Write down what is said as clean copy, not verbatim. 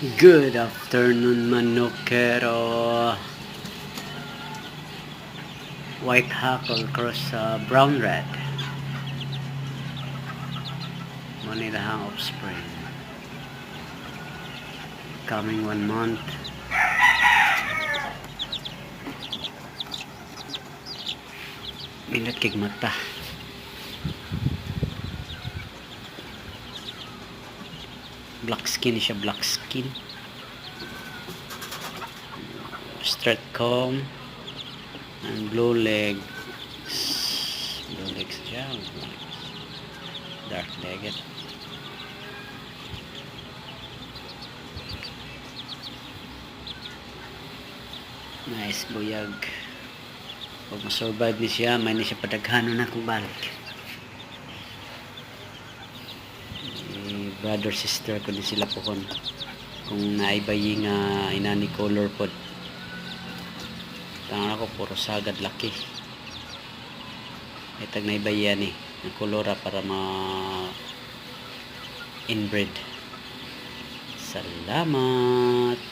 Good afternoon, manokero. White hackle cross brown red. Manilahang offspring. Coming 1 month. Minat kig mata. Black skin siya, black skin. Straight comb and blue legs. Blue legs siya. Dark legged. Nice buyag. Pag ma-survive ni siya, may ni siya padaghanon na kung balik. Brother sister ko din sila pohon kung naibayi nga inani color pod tangan ako puro sagad laki itag naibayi yan ng kolora para ma inbreed. Salamat.